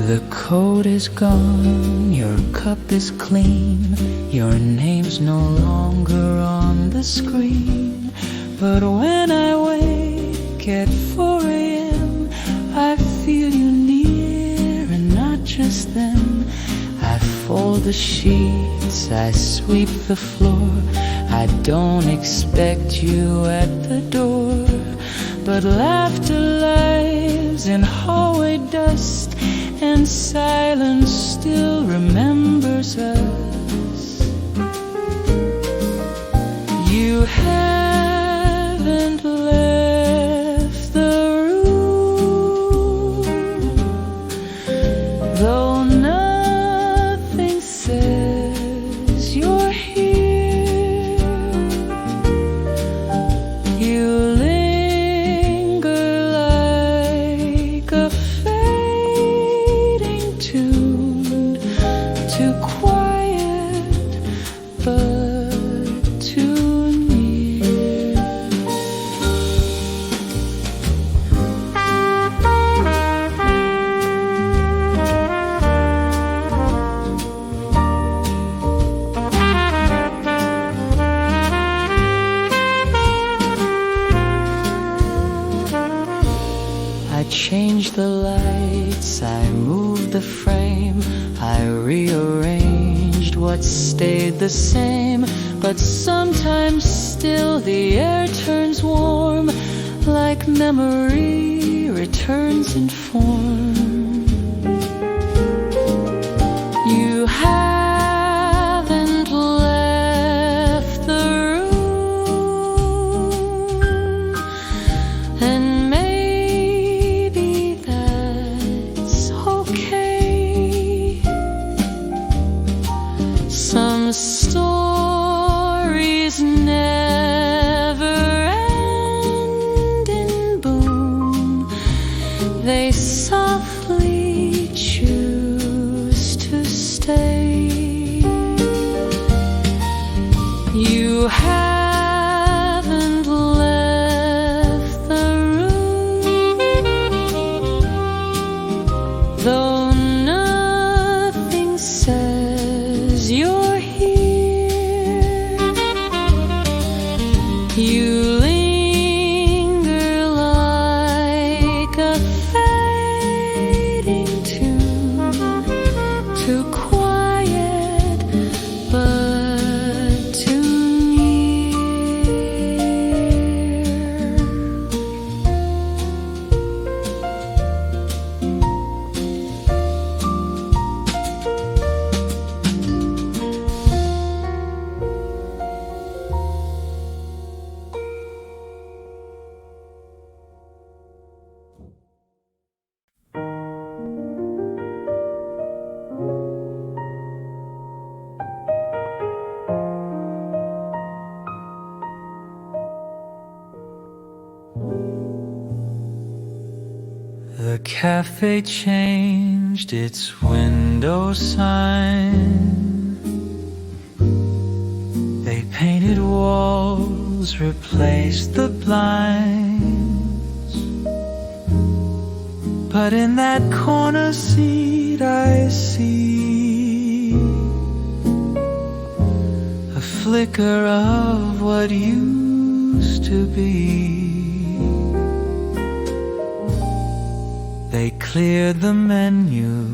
The coat is gone, your cup is clean, your name's no longer on the screen. But when I wake at 4 a.m., I feel you near, and not just then. I fold the sheets, I sweep the floor. I don't expect you at the door, but laughter lies in hallway dust, and silence still remembers us. You haven't left the room, though nothing says you're here. You linger like a tuned, too quiet, but too near. I changed the lights, I moved the frame, I rearranged what stayed the same. But sometimes still the air turns warm, like memory returns in form. You haven't left the room, and some stories never end in boom. They softly choose to stay. You haven't left the room, though nothing says you're here. You linger like a fading tune, too quiet but too near. The cafe changed its window sign. They painted walls, replaced the blinds. But in that corner seat I see a flicker of what used to be. They cleared the menu,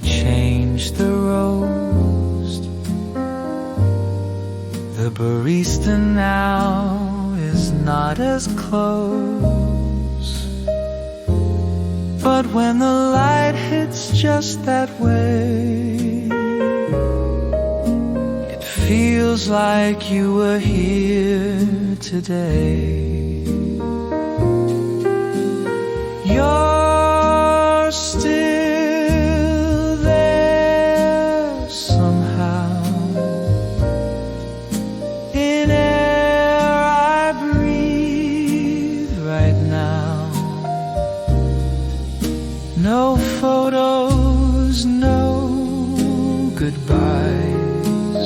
changed the roast. The barista now is not as close. But when the light hits just that way, it feels like you were here today. You're still there somehow, in air I breathe right now. No photos, no goodbyes,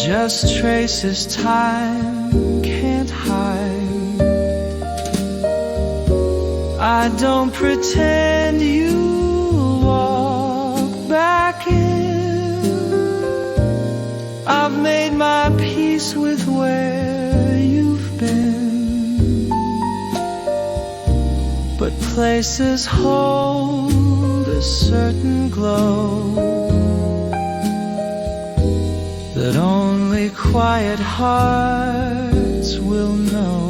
just traces time can't hide. I don't pretend you I've made my peace with where you've been, but places hold a certain glow that only quiet hearts will know.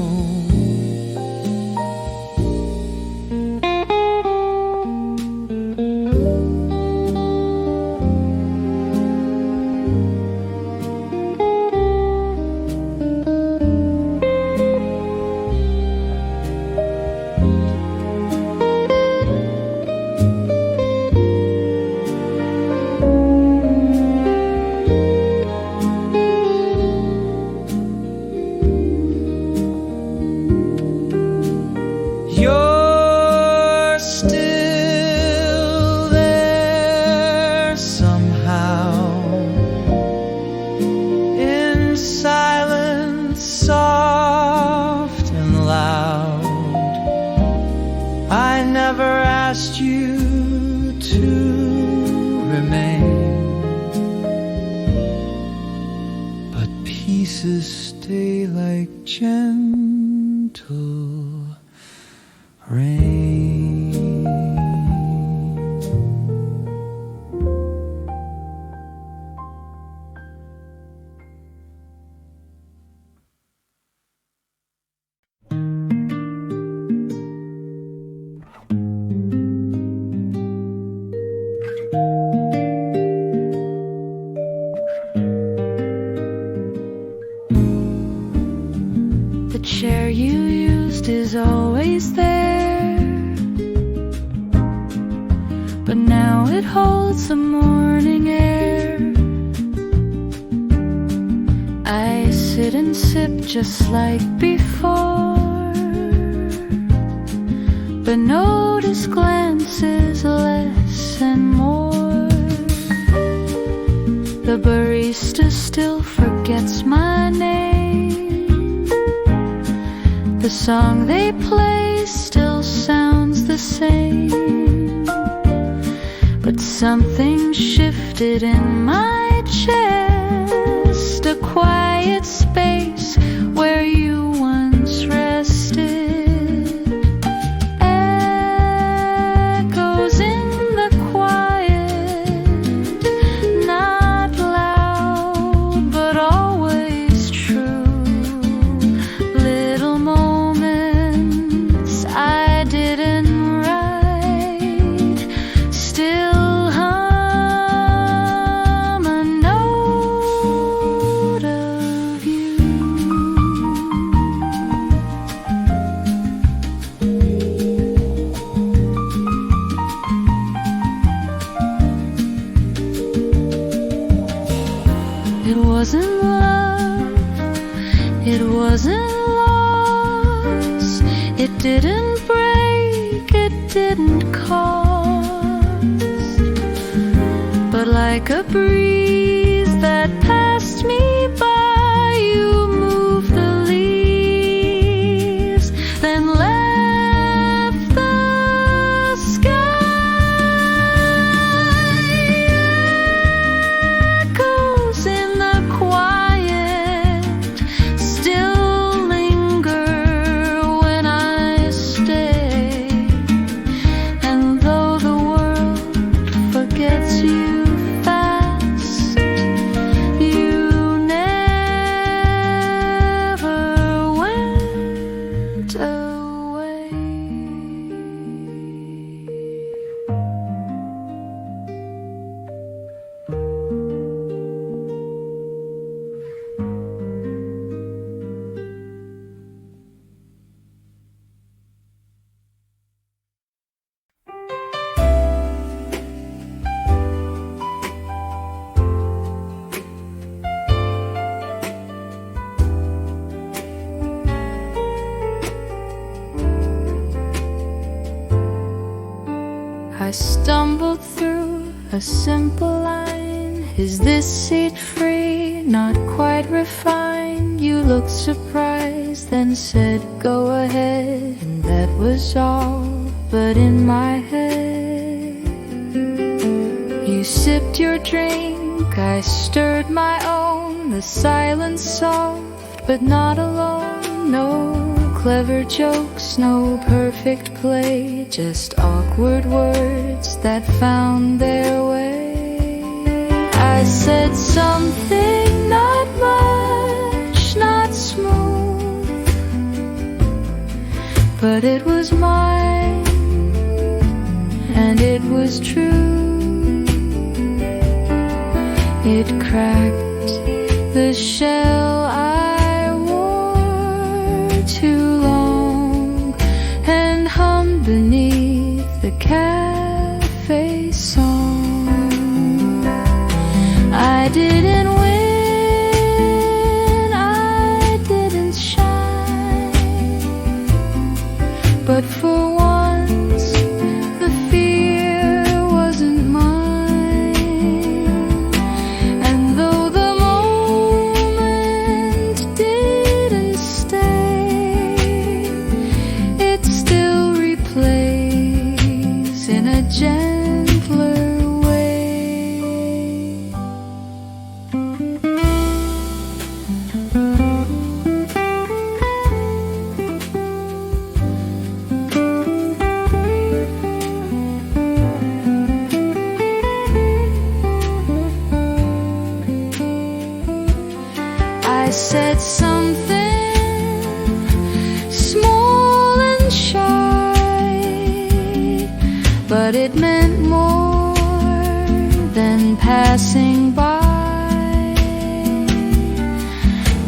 You're still there somehow, in silence, soft and loud. I never asked you to remain, but pieces stay like gentle rain. The chair you used is always there, but now it holds the morning air. I sit and sip just like before, but notice glances less and more. The barista still forgets my name. The song they play still sounds the same, but something shifted in my chest, a quiet space where you once rested. Echoes in the quiet, not loud but always true. Little moments I didn't write still hum a note of you. It wasn't love, it wasn't loss, it didn't break, it didn't cost, but like a breeze that passed me by, you moved the leaves, then left the sky. Echoes in the quiet still linger when I stay, and though the world forgets you fast, you never went away. I stumbled through a simple line. Is this seat free? Not quite refined. You looked surprised, then said, go ahead. And that was all, but in my head, you sipped your drink, I stirred my own, the silence soft, but not alone. No clever jokes, no perfect play, just awkward words that found their way. I said something not much, not smooth, but it was mine, and it was true. It cracked the shell I wore too long and hummed beneath the cafe song. I didn't win, I didn't shine, but for once the fear wasn't mine. And though the moment didn't stay, it still replays in a gentler way. I said something small and shy, but it meant more than passing by.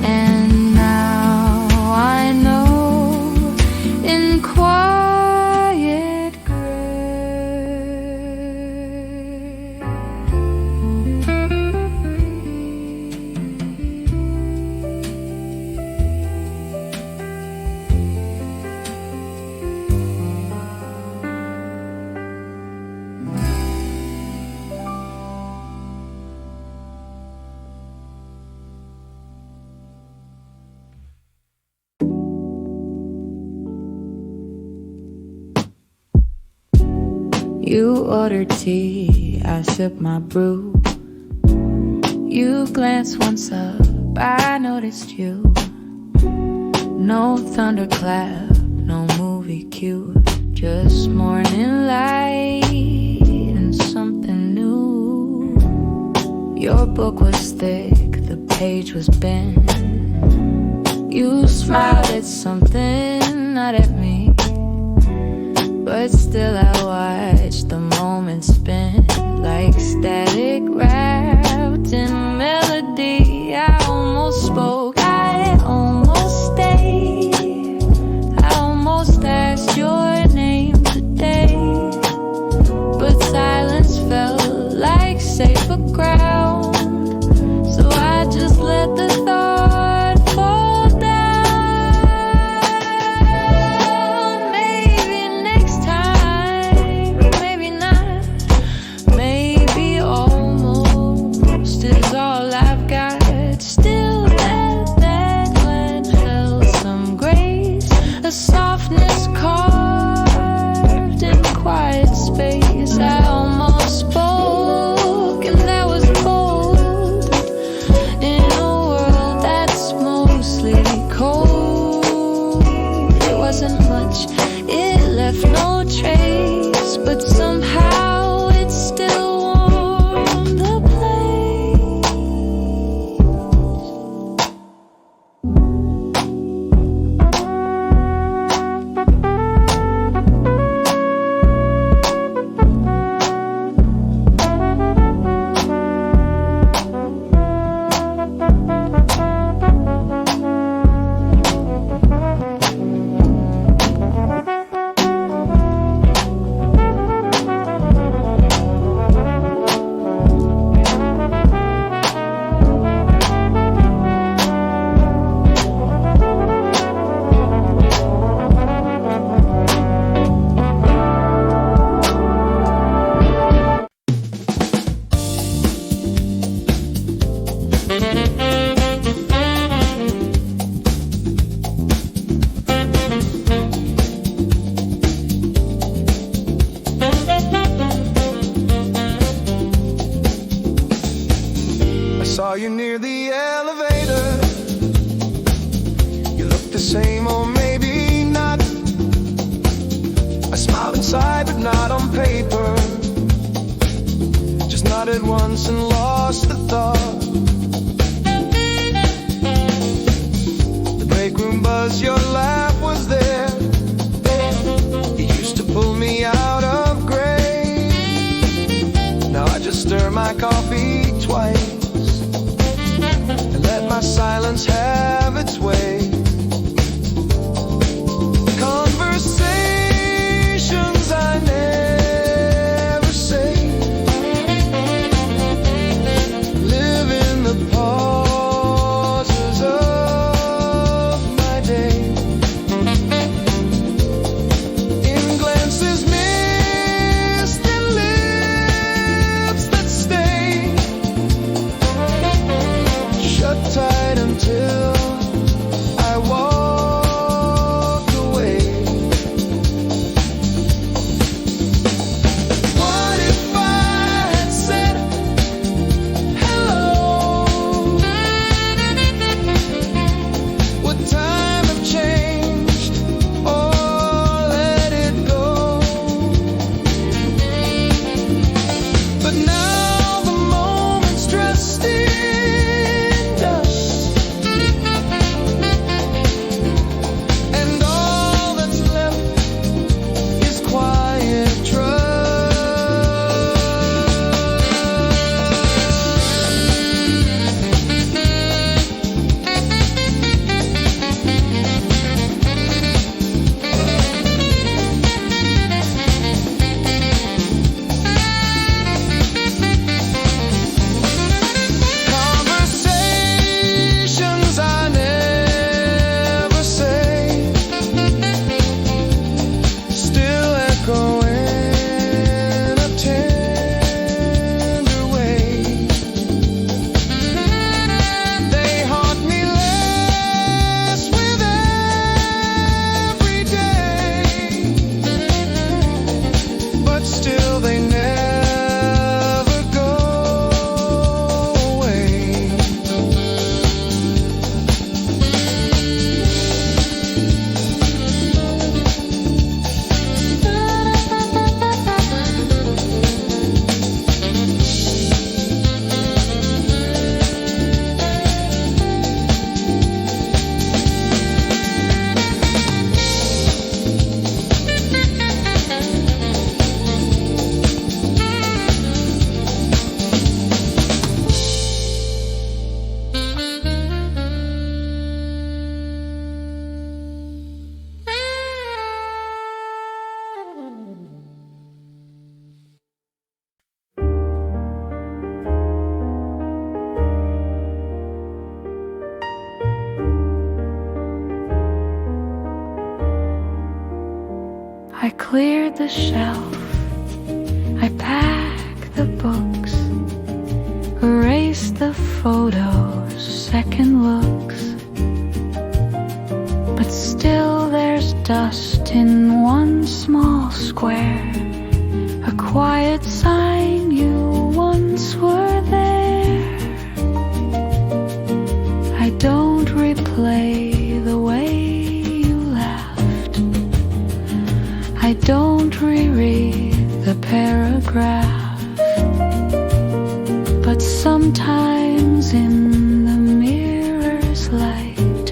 And now I know in quiet gray. You ordered tea, I sipped my brew. You glanced once up, I noticed you. No thunderclap, no movie cue, just morning light and something new. Your book was thick, the page was bent. You smiled at something, not at me, but still I watched the moment spin like static wrapped in melody. I almost spoke, I almost stayed, I almost asked your name today, but silence felt like safer ground, so I just let the thought fall down. Maybe next time you near the elevator. You look the same, or maybe not. I smiled inside, but not on paper. Just nodded once and lost the thought. The break room buzz, your laugh was there. You used to pull me out of gray. Now I just stir my coffee twice and let my silence have its way. Conversations I never say live in the pauses of my day. In glances missed and lips that stay shut tight until I walk away. What if I had said hello? Would time have changed or let it go? But now the moment's dressed in dust, and all that's left is quiet trust. Conversations I never say still echo in a tender way. They haunt me less with every day, but still they never go away. I cleared the shelf, I packed the books, erased the photos, second looks. But still there's dust in one small square, a quiet sign you once were there. I don't replay the way you laughed, I don't reread the paragraph, but sometimes in the mirror's light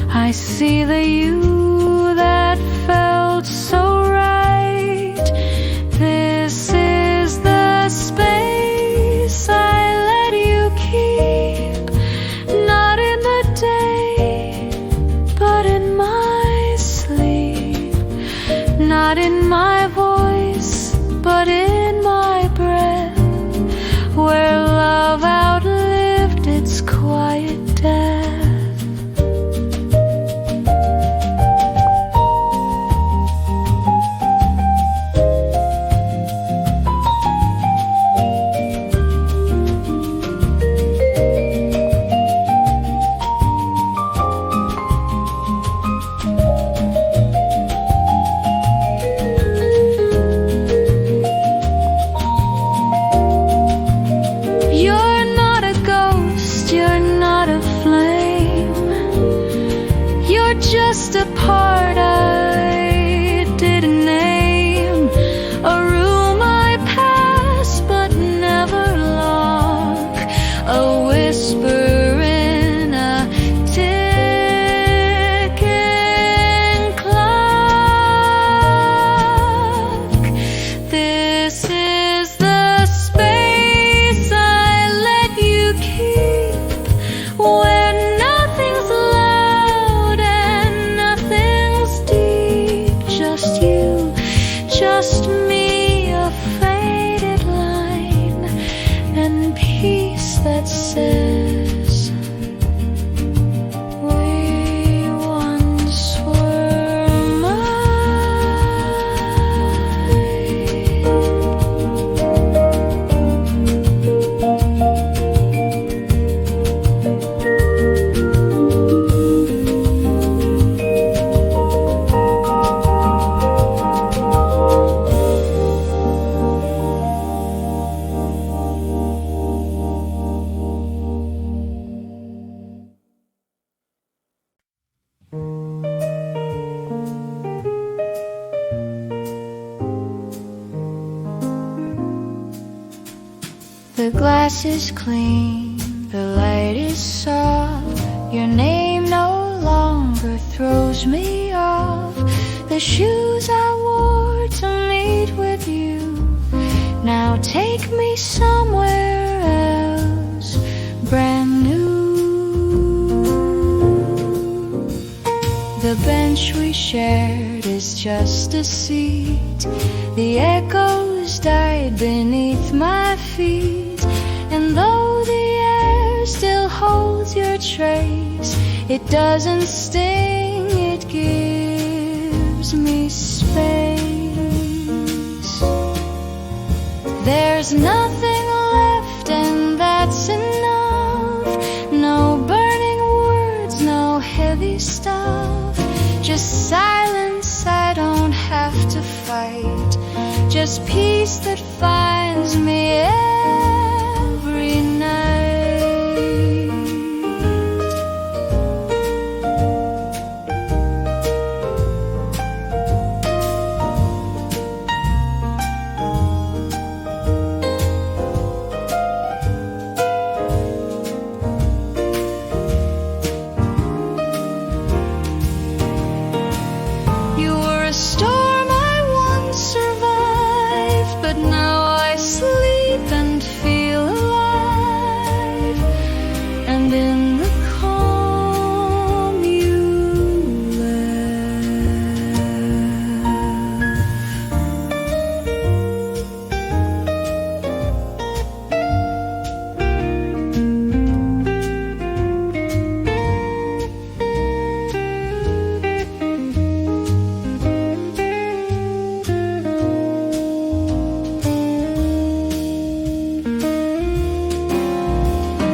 I see the you that felt so right. This is the space I let you keep, not in the day, but in my sleep, not in my voice, The glass is clean, the light is soft. Your name no longer throws me off. The shoes I wore to meet with you now take me somewhere else, brand new. The bench we shared is just a seat. The echoes died beneath my feet. And though the air still holds your trace, it doesn't sting, it gives me space. There's nothing left and that's enough. No burning words, no heavy stuff. Just silence I don't have to fight. Just peace that finds me every night. You were a storm I once survived, but now I sleep and feel alive. And in the calm you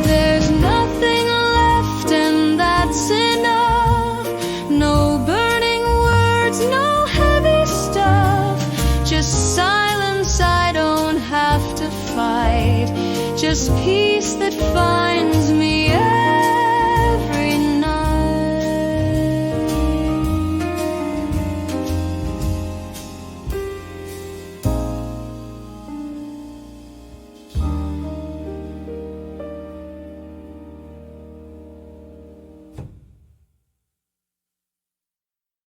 There's nothing left and that's enough. No burning words, no heavy stuff. Just silence I don't have to fight. Just peace that finds